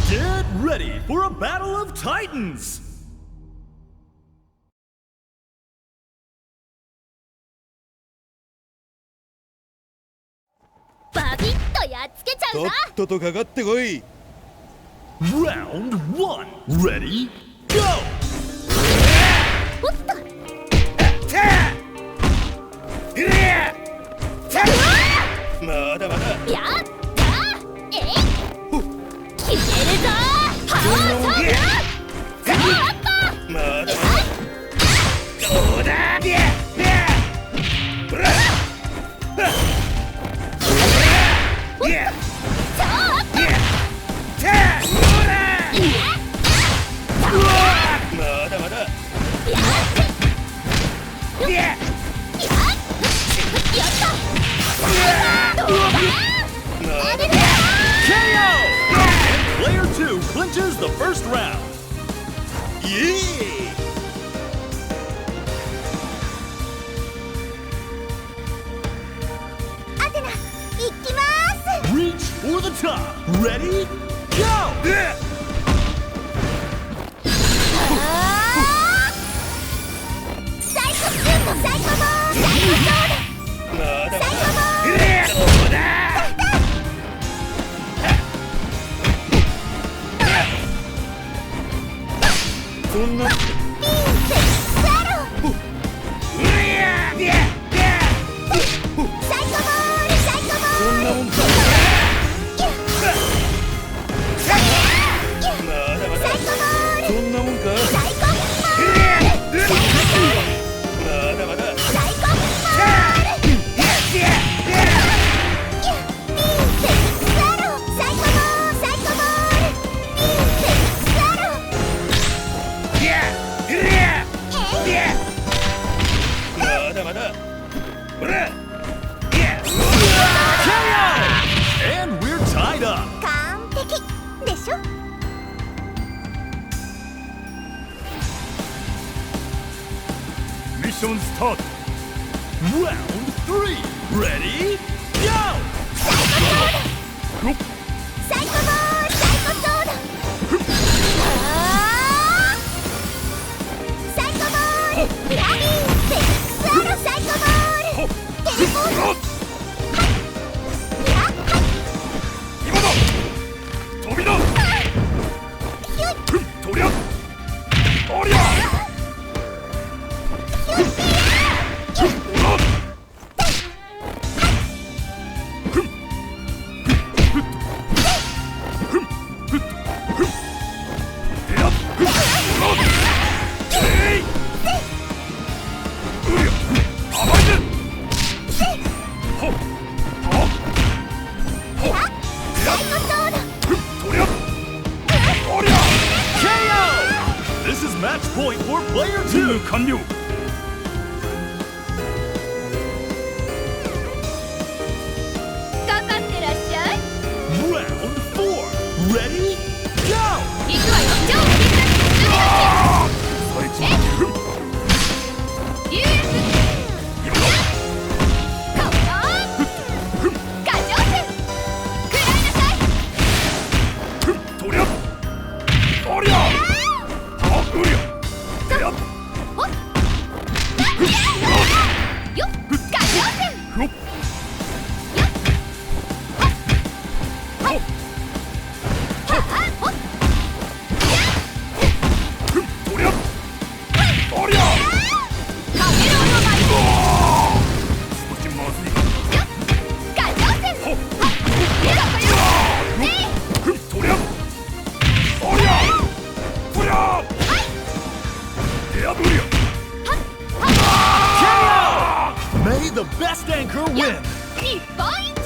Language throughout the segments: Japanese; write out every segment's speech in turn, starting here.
Get ready for a battle of titans! バビッとやっつけちゃうぞ。とっととかかってこい。 Round 1 Ready? Go! おっとまだまだ。やったえい決めるぞ。ハオソングザーッパまだまだ。どうだ。Player 2 clinches the first round. Yeah! アテナ行きます。 Reach for the top. Ready? Go! サイコスートサイコボーサイコソードまだまだ。サイコボーどうだ。そんな。ピンセスサロサイコボールサイコボそんールなもんか。まだまだ。サイコボールそんなもんか。サイコボールまだまだ。サイコボールピンセスサロサイコボールサイコボールピンセスサロまだまだ。ほら。 And we're tied up. 完璧でしょ。 Mission start. Round 3. Ready? Go! サイコボールサイコソードサイコボールラリーセックスアロサイコボールテレポート今だ。飛びだ。とりゃ。おりゃ。This is match point for player 2. 完了。かかってらっしゃい。 Round 4. Ready? Go! 行くわよ。超必殺そいつまで。 UF カウンター過剰戦食らいなさい。とりゃ。おりゃ。うりゃ。やっ。ほっよっ過剰戦ふっ。ほっとりゃ。おりゃ。カメロンの前少しまずい。過剰戦ほっ。これとりゃ。おりゃ。とりゃ。やぶりゃ。 May the best anchor win. 日本一。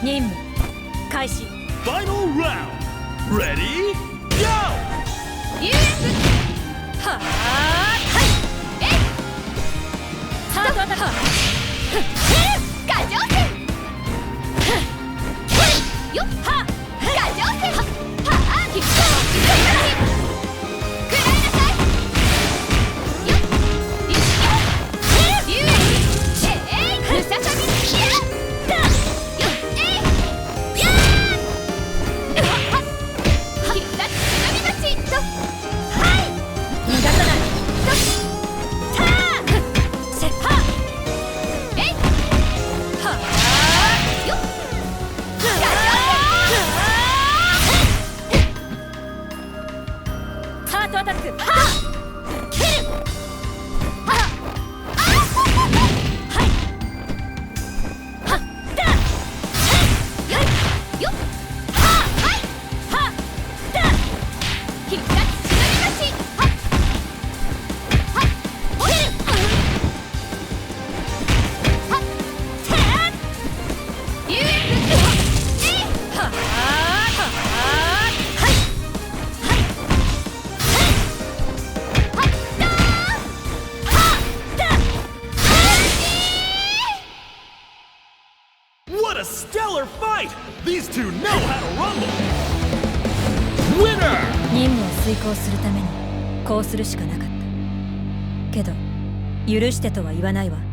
任務開始。 Final round. Ready? Go! UF はーはいえいハートアタック過剰戦よっは過剰戦はあキック食らいなさいよっよっ UF ムササビやった What a stellar fight! These two know how to rumble! Winner! 任務を遂行するためにこうするしかなかったけど許してとは言わないわ。